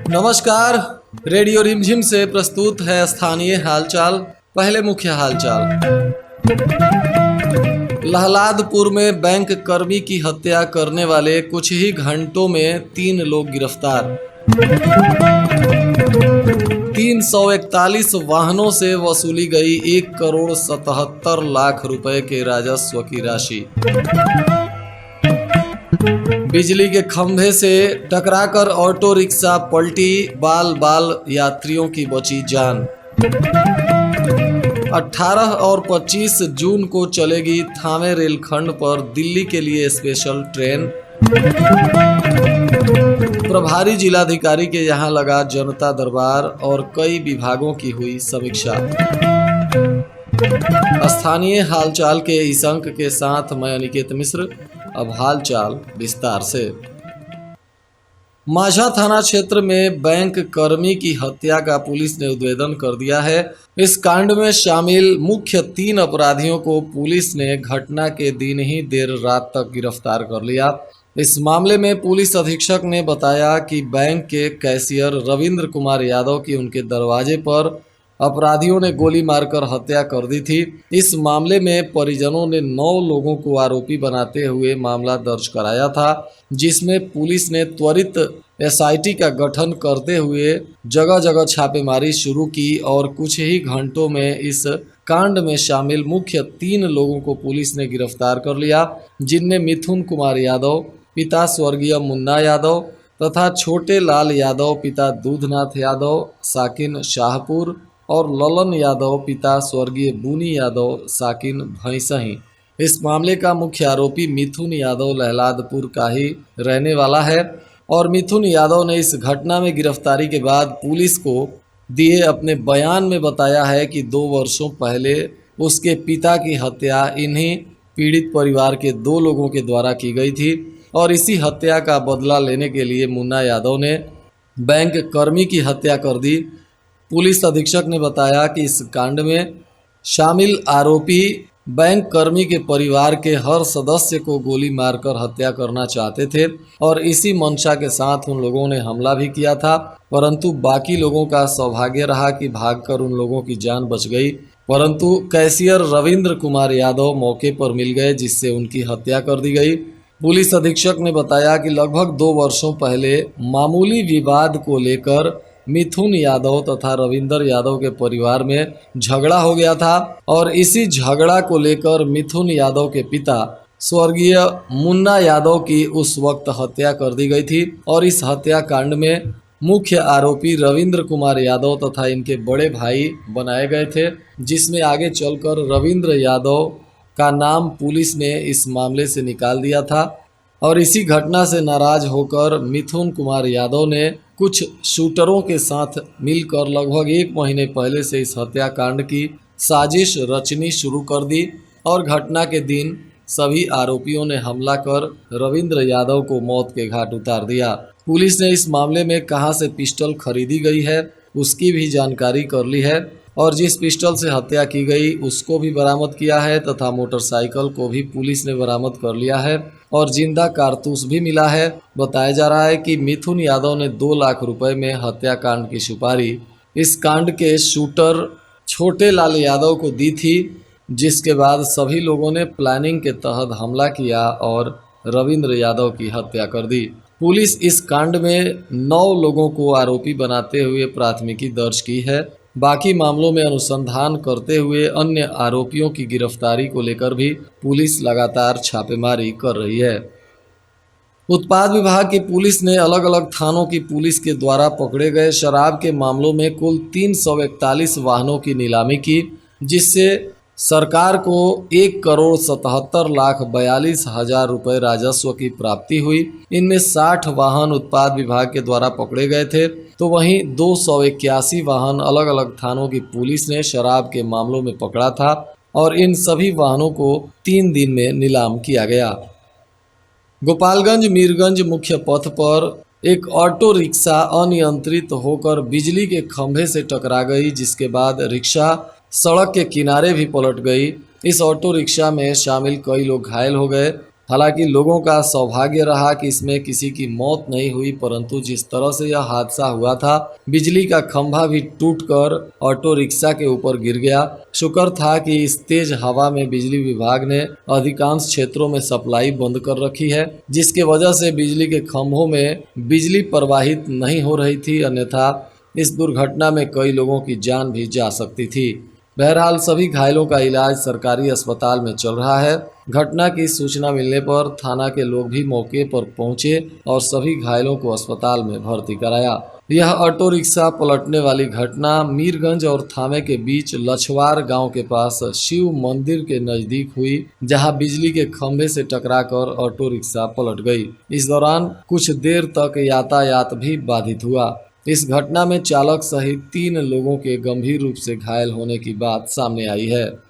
नमस्कार। रेडियो रिमझिम से प्रस्तुत है स्थानीय हालचाल। पहले मुख्य हालचाल। लहलादपुर में बैंक कर्मी की हत्या करने वाले कुछ ही घंटों में 3 लोग गिरफ्तार। 341 वाहनों से वसूली गई 1,77,00,000 रुपए के राजस्व की राशि। बिजली के खंभे से टकराकर ऑटो रिक्शा पलटी, बाल यात्रियों की बची जान। 18 और 25 जून को चलेगी थावे रेलखंड पर दिल्ली के लिए स्पेशल ट्रेन। प्रभारी जिलाधिकारी के यहां लगा जनता दरबार और कई विभागों की हुई समीक्षा। स्थानीय हालचाल के इस अंक के साथ मैं अनिकेत मिश्र। अब हालचाल विस्तार से। माझा थाना क्षेत्र में बैंक कर्मी की हत्या का पुलिस ने उद्भेदन कर दिया है। इस कांड में शामिल मुख्य 3 अपराधियों को पुलिस ने घटना के दिन ही देर रात तक गिरफ्तार कर लिया। इस मामले में पुलिस अधीक्षक ने बताया कि बैंक के कैशियर रविंद्र कुमार यादव की उनके दरवाजे पर अपराधियों ने गोली मारकर हत्या कर दी थी। इस मामले में परिजनों ने 9 लोगों को आरोपी बनाते हुए मामला दर्ज कराया था, जिसमें पुलिस ने त्वरित एसआईटी का गठन करते हुए जगह जगह छापेमारी शुरू की और कुछ ही घंटों में इस कांड में शामिल मुख्य 3 लोगों को पुलिस ने गिरफ्तार कर लिया, जिनमें मिथुन कुमार यादव पिता स्वर्गीय मुन्ना यादव तथा छोटे लाल यादव पिता दूधनाथ यादव साकिन शाहपुर और ललन यादव पिता स्वर्गीय बुनी यादव साकिन भैंसही। इस मामले का मुख्य आरोपी मिथुन यादव लहलादपुर का ही रहने वाला है और मिथुन यादव ने इस घटना में गिरफ्तारी के बाद पुलिस को दिए अपने बयान में बताया है कि 2 वर्षों पहले उसके पिता की हत्या इन्हीं पीड़ित परिवार के 2 लोगों के द्वारा की गई थी और इसी हत्या का बदला लेने के लिए मुन्ना यादव ने बैंक कर्मी की हत्या कर दी। पुलिस अधीक्षक ने बताया कि इस कांड में शामिल आरोपी बैंक कर्मी के परिवार के हर सदस्य को गोली मारकर हत्या करना चाहते थे और इसी मंशा के साथ उन लोगों ने हमला भी किया था, परंतु बाकी लोगों का सौभाग्य रहा कि भागकर उन लोगों की जान बच गई। परंतु कैशियर रविंद्र कुमार यादव मौके पर मिल गए, जिससे उनकी हत्या कर दी गई। पुलिस अधीक्षक ने बताया कि लगभग 2 वर्षों पहले मामूली विवाद को लेकर मिथुन यादव तथा रविंदर यादव के परिवार में झगड़ा हो गया था और इसी झगड़ा को लेकर मिथुन यादव के पिता स्वर्गीय मुन्ना यादव की उस वक्त हत्या कर दी गई थी और इस हत्याकांड में मुख्य आरोपी रविंद्र कुमार यादव तथा इनके बड़े भाई बनाए गए थे, जिसमें आगे चलकर रविंद्र यादव का नाम पुलिस ने इस मामले से निकाल दिया था और इसी घटना से नाराज होकर मिथुन कुमार यादव ने कुछ शूटरों के साथ मिलकर लगभग 1 महीने पहले से इस हत्याकांड की साजिश रचनी शुरू कर दी और घटना के दिन सभी आरोपियों ने हमला कर रविंद्र यादव को मौत के घाट उतार दिया। पुलिस ने इस मामले में कहां से पिस्टल खरीदी गई है उसकी भी जानकारी कर ली है और जिस पिस्टल से हत्या की गई उसको भी बरामद किया है तथा मोटरसाइकिल को भी पुलिस ने बरामद कर लिया है और जिंदा कारतूस भी मिला है। बताया जा रहा है कि मिथुन यादव ने 2 लाख रुपए में हत्याकांड की सुपारी इस कांड के शूटर छोटे लाल यादव को दी थी, जिसके बाद सभी लोगों ने प्लानिंग के तहत हमला किया और रविंद्र यादव की हत्या कर दी। पुलिस इस कांड में 9 लोगों को आरोपी बनाते हुए प्राथमिकी दर्ज की है। बाकी मामलों में अनुसंधान करते हुए अन्य आरोपियों की गिरफ्तारी को लेकर भी पुलिस लगातार छापेमारी कर रही है। उत्पाद विभाग की पुलिस ने अलग अलग थानों की पुलिस के द्वारा पकड़े गए शराब के मामलों में कुल 341 वाहनों की नीलामी की, जिससे सरकार को 1,77,42,000 रुपये राजस्व की प्राप्ति हुई। इनमें 60 वाहन उत्पाद विभाग के द्वारा पकड़े गए थे, तो वहीं 281 वाहन अलग अलग थानों की पुलिस ने शराब के मामलों में पकड़ा था और इन सभी वाहनों को 3 दिन में नीलाम किया गया। गोपालगंज मीरगंज मुख्य पथ पर एक ऑटो रिक्शा अनियंत्रित होकर बिजली के खंभे से टकरा गई, जिसके बाद रिक्शा सड़क के किनारे भी पलट गई। इस ऑटो रिक्शा में शामिल कई लोग घायल हो गए। हालांकि लोगों का सौभाग्य रहा कि इसमें किसी की मौत नहीं हुई, परंतु जिस तरह से यह हादसा हुआ था, बिजली का खंभा भी टूटकर ऑटो रिक्शा के ऊपर गिर गया। शुक्र था कि इस तेज हवा में बिजली विभाग ने अधिकांश क्षेत्रों में सप्लाई बंद कर रखी है, जिसके वजह से बिजली के खंभों में बिजली प्रवाहित नहीं हो रही थी, अन्यथा इस दुर्घटना में कई लोगों की जान भी जा सकती थी। बहरहाल सभी घायलों का इलाज सरकारी अस्पताल में चल रहा है। घटना की सूचना मिलने पर थाना के लोग भी मौके पर पहुंचे और सभी घायलों को अस्पताल में भर्ती कराया। यह ऑटो रिक्शा पलटने वाली घटना मीरगंज और थामे के बीच लछवार गांव के पास शिव मंदिर के नजदीक हुई, जहां बिजली के खंभे से टकराकर ऑटो रिक्शा पलट गई। इस दौरान कुछ देर तक यातायात भी बाधित हुआ। इस घटना में चालक सहित 3 लोगों के गंभीर रूप से घायल होने की बात सामने आई है।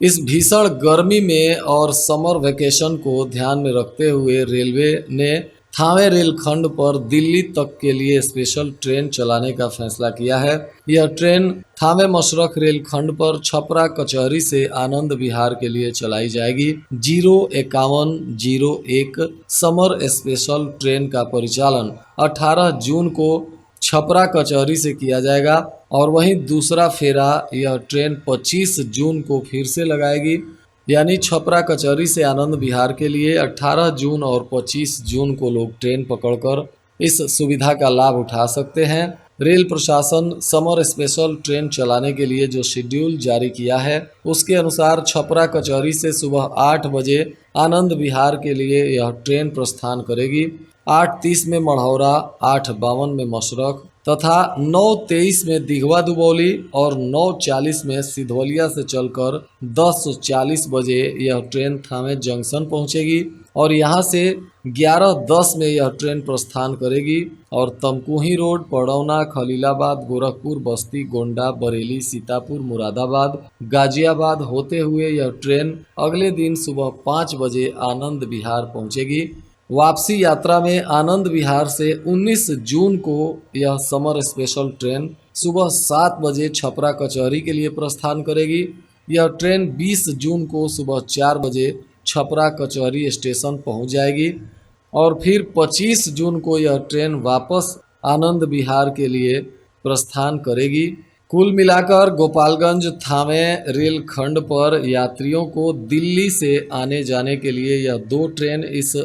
इस भीषण गर्मी में और समर वेकेशन को ध्यान में रखते हुए रेलवे ने थावे रेलखंड पर दिल्ली तक के लिए स्पेशल ट्रेन चलाने का फैसला किया है। यह ट्रेन थावे मशरख रेलखंड पर छपरा कचहरी से आनंद विहार के लिए चलाई जाएगी। 05101 समर स्पेशल ट्रेन का परिचालन 18 जून को छपरा कचहरी से किया जाएगा और वहीं दूसरा फेरा यह ट्रेन 25 जून को फिर से लगाएगी। यानी छपरा कचहरी से आनंद विहार के लिए 18 जून और 25 जून को लोग ट्रेन पकड़कर इस सुविधा का लाभ उठा सकते हैं। रेल प्रशासन समर स्पेशल ट्रेन चलाने के लिए जो शेड्यूल जारी किया है, उसके अनुसार छपरा कचहरी से सुबह 8 बजे आनंद विहार के लिए यह ट्रेन प्रस्थान करेगी। 8:30 में मढ़ौरा, 8:52 में मशरख तथा 9:23 में दिघवा दुबौली और 9:40 में सिधवलिया से चलकर 10:40 बजे यह ट्रेन थावे जंक्शन पहुंचेगी और यहां से 11:10 में यह ट्रेन प्रस्थान करेगी और तमकुही रोड, पड़ौना, खलीलाबाद, गोरखपुर, बस्ती, गोंडा, बरेली, सीतापुर, मुरादाबाद, गाजियाबाद होते हुए यह ट्रेन अगले दिन सुबह 5 बजे आनंद विहार पहुंचेगी। वापसी यात्रा में आनंद विहार से 19 जून को यह समर स्पेशल ट्रेन सुबह 7 बजे छपरा कचहरी के लिए प्रस्थान करेगी। यह ट्रेन 20 जून को सुबह 4 बजे छपरा कचहरी स्टेशन पहुंच जाएगी और फिर 25 जून को यह ट्रेन वापस आनंद विहार के लिए प्रस्थान करेगी। कुल मिलाकर गोपालगंज थावे रेलखंड पर यात्रियों को दिल्ली से आने जाने के लिए यह 2 ट्रेन इस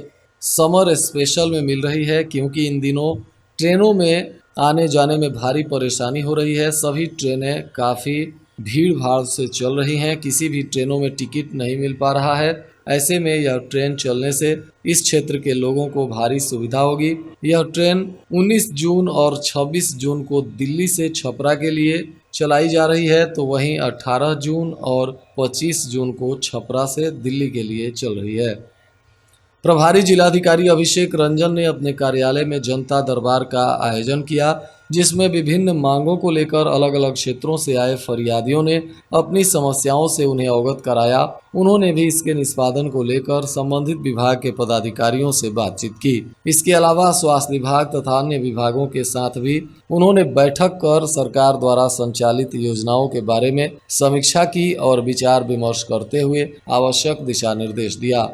समर स्पेशल में मिल रही है, क्योंकि इन दिनों ट्रेनों में आने जाने में भारी परेशानी हो रही है। सभी ट्रेनें काफ़ी भीड़ भाड़ से चल रही हैं, किसी भी ट्रेनों में टिकट नहीं मिल पा रहा है। ऐसे में यह ट्रेन चलने से इस क्षेत्र के लोगों को भारी सुविधा होगी। यह ट्रेन 19 जून और 26 जून को दिल्ली से छपरा के लिए चलाई जा रही है, तो वहीं 18 जून और 25 जून को छपरा से दिल्ली के लिए चल रही है। प्रभारी जिलाधिकारी अभिषेक रंजन ने अपने कार्यालय में जनता दरबार का आयोजन किया, जिसमें विभिन्न मांगों को लेकर अलग अलग क्षेत्रों से आए फरियादियों ने अपनी समस्याओं से उन्हें अवगत कराया। उन्होंने भी इसके निष्पादन को लेकर संबंधित विभाग के पदाधिकारियों से बातचीत की। इसके अलावा स्वास्थ्य विभाग तथा अन्य विभागों के साथ भी उन्होंने बैठक कर सरकार द्वारा संचालित योजनाओं के बारे में समीक्षा की और विचार विमर्श करते हुए आवश्यक दिशा निर्देश दिया।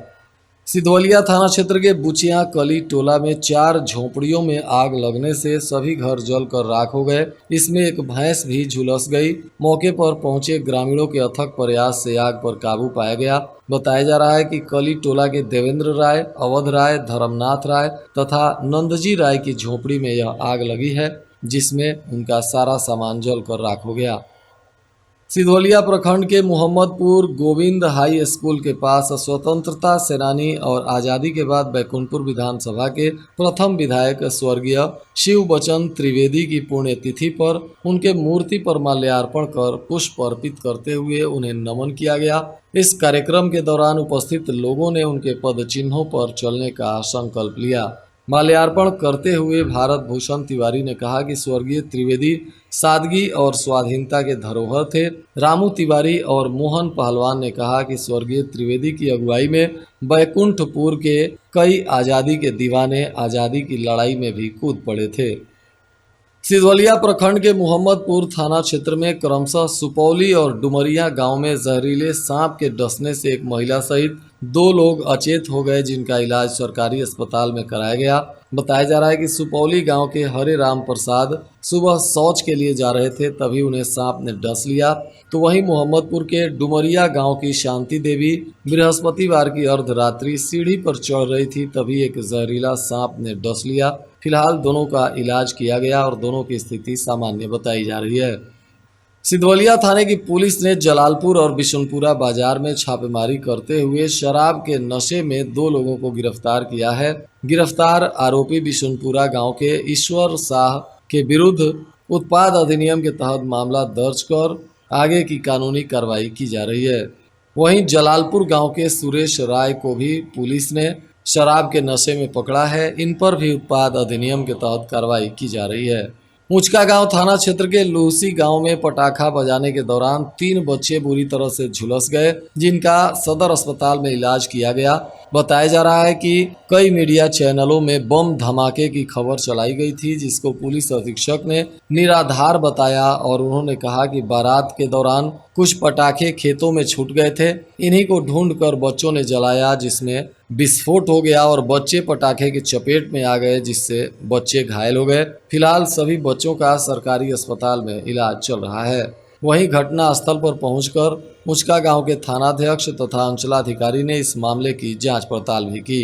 सिधवलिया थाना क्षेत्र के बुचिया कली टोला में 4 झोपड़ियों में आग लगने से सभी घर जलकर राख हो गए। इसमें एक भैंस भी झुलस गई। मौके पर पहुंचे ग्रामीणों के अथक प्रयास से आग पर काबू पाया गया। बताया जा रहा है कि कली टोला के देवेंद्र राय, अवध राय, धर्मनाथ राय तथा नंदजी राय की झोपड़ी में यह आग लगी है, जिसमें उनका सारा सामान जलकर राख हो गया। सिधवलिया प्रखंड के मोहम्मदपुर गोविंद हाई स्कूल के पास स्वतंत्रता सेनानी और आज़ादी के बाद बैकुंठपुर विधानसभा के प्रथम विधायक स्वर्गीय शिव बचन त्रिवेदी की पुण्यतिथि पर उनके मूर्ति पर माल्यार्पण कर पुष्प अर्पित करते हुए उन्हें नमन किया गया। इस कार्यक्रम के दौरान उपस्थित लोगों ने उनके पद चिन्हों पर चलने का संकल्प लिया। माल्यार्पण करते हुए भारत भूषण तिवारी ने कहा कि स्वर्गीय त्रिवेदी सादगी और स्वाधीनता के धरोहर थे। रामू तिवारी और मोहन पहलवान ने कहा कि स्वर्गीय त्रिवेदी की अगुवाई में बैकुंठपुर के कई आज़ादी के दीवाने आज़ादी की लड़ाई में भी कूद पड़े थे। सिधवलिया प्रखंड के मोहम्मदपुर थाना क्षेत्र में क्रमशः सुपौली और डुमरिया गांव में जहरीले सांप के डसने से एक महिला सहित 2 लोग अचेत हो गए, जिनका इलाज सरकारी अस्पताल में कराया गया। बताया जा रहा है कि सुपौली गांव के हरे राम प्रसाद सुबह शौच के लिए जा रहे थे, तभी उन्हें सांप ने डस लिया। तो वहीं मोहम्मदपुर के डुमरिया गांव की शांति देवी बृहस्पतिवार की अर्धरात्रि सीढ़ी पर चढ़ रही थी, तभी एक जहरीला सांप ने डस लिया। फिलहाल दोनों का इलाज किया गया और दोनों की स्थिति सामान्य बताई जा रही है। सिधवलिया थाने की पुलिस ने जलालपुर और बिशनपुरा बाजार में छापेमारी करते हुए शराब के नशे में 2 लोगों को गिरफ्तार किया है। गिरफ्तार आरोपी बिशनपुरा गांव के ईश्वर शाह के विरुद्ध उत्पाद अधिनियम के तहत मामला दर्ज कर आगे की कानूनी कार्रवाई की जा रही है। वहीं जलालपुर गांव के सुरेश राय को भी पुलिस ने शराब के नशे में पकड़ा है। इन पर भी उत्पाद अधिनियम के तहत कार्रवाई की जा रही है। मुचका गांव थाना क्षेत्र के लूसी गांव में पटाखा बजाने के दौरान 3 बच्चे बुरी तरह से झुलस गए, जिनका सदर अस्पताल में इलाज किया गया। बताया जा रहा है कि कई मीडिया चैनलों में बम धमाके की खबर चलाई गई थी, जिसको पुलिस अधीक्षक ने निराधार बताया और उन्होंने कहा कि बारात के दौरान कुछ पटाखे खेतों में छूट गए थे। इन्हीं को ढूंढकर बच्चों ने जलाया, जिसमें विस्फोट हो गया और बच्चे पटाखे की चपेट में आ गए, जिससे बच्चे घायल हो गए। फिलहाल सभी बच्चों का सरकारी अस्पताल में इलाज चल रहा है। वहीं घटना स्थल पर पहुंचकर मुचका गांव के थानाध्यक्ष तथा अंचलाधिकारी ने इस मामले की जांच पड़ताल भी की।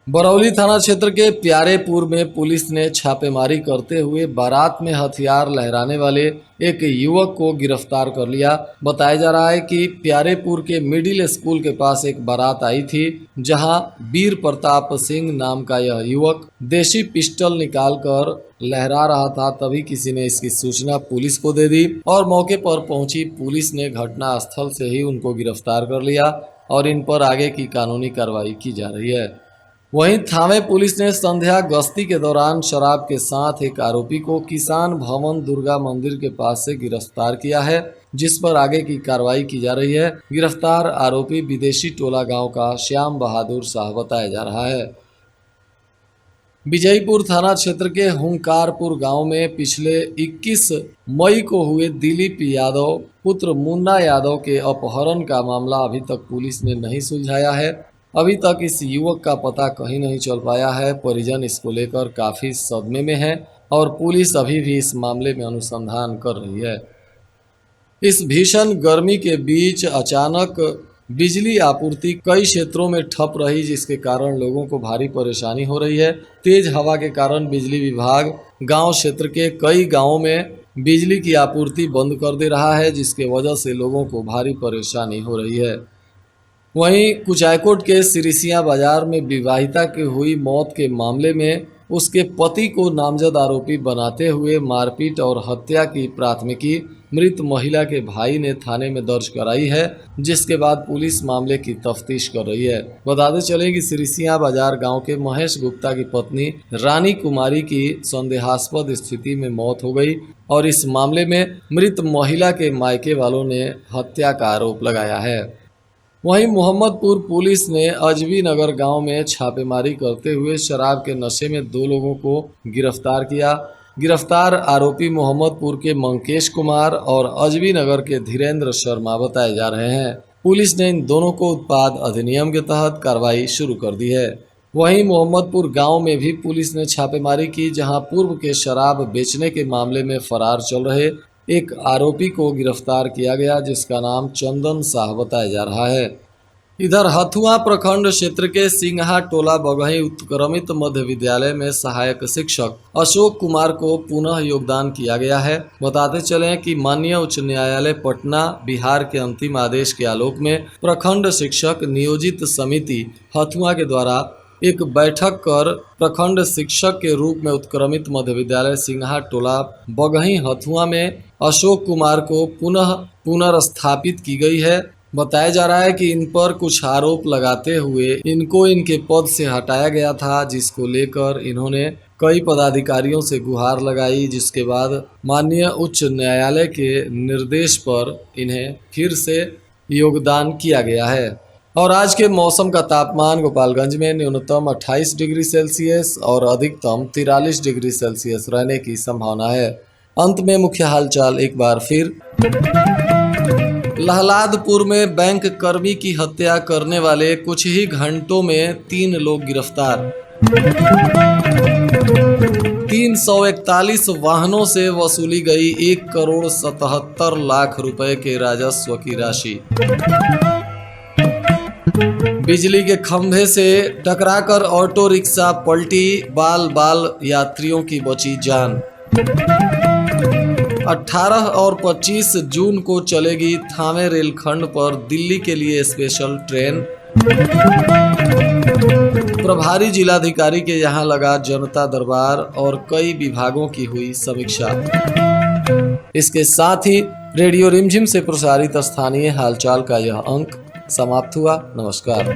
बरौली थाना क्षेत्र के प्यारेपुर में पुलिस ने छापेमारी करते हुए बारात में हथियार लहराने वाले एक युवक को गिरफ्तार कर लिया। बताया जा रहा है कि प्यारेपुर के मिडिल स्कूल के पास एक बारात आई थी, जहां वीर प्रताप सिंह नाम का यह युवक देशी पिस्टल निकालकर लहरा रहा था। तभी किसी ने इसकी सूचना पुलिस को दे दी और मौके पर पहुंची पुलिस ने घटना स्थल से ही उनको गिरफ्तार कर लिया और इन पर आगे की कानूनी कार्रवाई की जा रही है। वहीं थावे पुलिस ने संध्या गश्ती के दौरान शराब के साथ एक आरोपी को किसान भवन दुर्गा मंदिर के पास से गिरफ्तार किया है, जिस पर आगे की कार्रवाई की जा रही है। गिरफ्तार आरोपी विदेशी टोला गांव का श्याम बहादुर शाह बताया जा रहा है। विजयपुर थाना क्षेत्र के हुंकारपुर गांव में पिछले 21 मई को हुए दिलीप यादव पुत्र मुन्ना यादव के अपहरण का मामला अभी तक पुलिस ने नहीं सुलझाया है। अभी तक इस युवक का पता कहीं नहीं चल पाया है। परिजन इसको लेकर काफ़ी सदमे में है और पुलिस अभी भी इस मामले में अनुसंधान कर रही है। इस भीषण गर्मी के बीच अचानक बिजली आपूर्ति कई क्षेत्रों में ठप रही, जिसके कारण लोगों को भारी परेशानी हो रही है। तेज हवा के कारण बिजली विभाग गांव क्षेत्र के कई गांवों में बिजली की आपूर्ति बंद कर दे रहा है, जिसके वजह से लोगों को भारी परेशानी हो रही है। वहीं कुचायकोट के सिरिसिया बाजार में विवाहिता की हुई मौत के मामले में उसके पति को नामजद आरोपी बनाते हुए मारपीट और हत्या की प्राथमिकी मृत महिला के भाई ने थाने में दर्ज कराई है, जिसके बाद पुलिस मामले की तफ्तीश कर रही है। बताते चले कि सिरिसिया बाजार गांव के महेश गुप्ता की पत्नी रानी कुमारी की संदेहास्पद स्थिति में मौत हो गई और इस मामले में मृत महिला के मायके वालों ने हत्या का आरोप लगाया है। वहीं मोहम्मदपुर पुलिस ने अजबी नगर गांव में छापेमारी करते हुए शराब के नशे में 2 लोगों को गिरफ्तार किया। गिरफ्तार आरोपी मोहम्मदपुर के मंकेश कुमार और अजबी नगर के धीरेन्द्र शर्मा बताए जा रहे हैं। पुलिस ने इन दोनों को उत्पाद अधिनियम के तहत कार्रवाई शुरू कर दी है। वहीं मोहम्मदपुर गांव में भी पुलिस ने छापेमारी की, जहां पूर्व के शराब बेचने के मामले में फरार चल रहे एक आरोपी को गिरफ्तार किया गया, जिसका नाम चंदन शाह बताया जा रहा है। इधर हथुआ प्रखंड क्षेत्र के सिंघा टोला बगही उत्क्रमित मध्य विद्यालय में सहायक शिक्षक अशोक कुमार को पुनः योगदान किया गया है। बताते चले कि माननीय उच्च न्यायालय पटना बिहार के अंतिम आदेश के आलोक में प्रखंड शिक्षक नियोजित समिति हथुआ के द्वारा एक बैठक कर प्रखंड शिक्षक के रूप में उत्क्रमित मध्य विद्यालय सिंघा टोला बगही हथुआ में अशोक कुमार को पुनर्स्थापित की गई है। बताया जा रहा है कि इन पर कुछ आरोप लगाते हुए इनको इनके पद से हटाया गया था, जिसको लेकर इन्होंने कई पदाधिकारियों से गुहार लगाई, जिसके बाद माननीय उच्च न्यायालय के निर्देश पर इन्हें फिर से योगदान किया गया है। और आज के मौसम का तापमान गोपालगंज में न्यूनतम 28 डिग्री सेल्सियस और अधिकतम 43 डिग्री सेल्सियस रहने की संभावना है। अंत में मुख्य हालचाल एक बार फिर। लहलादपुर में बैंक कर्मी की हत्या करने वाले कुछ ही घंटों में 3 लोग गिरफ्तार। 341 वाहनों से वसूली गई 1,77,00,000 रुपए के राजस्व की राशि। बिजली के खंभे से टकराकर ऑटो रिक्शा पलटी, बाल यात्रियों की बची जान। 18 और 25 जून को चलेगी थावे रेलखंड पर दिल्ली के लिए स्पेशल ट्रेन। प्रभारी जिलाधिकारी के यहां लगा जनता दरबार और कई विभागों की हुई समीक्षा। इसके साथ ही रेडियो रिमझिम से प्रसारित स्थानीय हालचाल का यह अंक समाप्त हुआ। नमस्कार।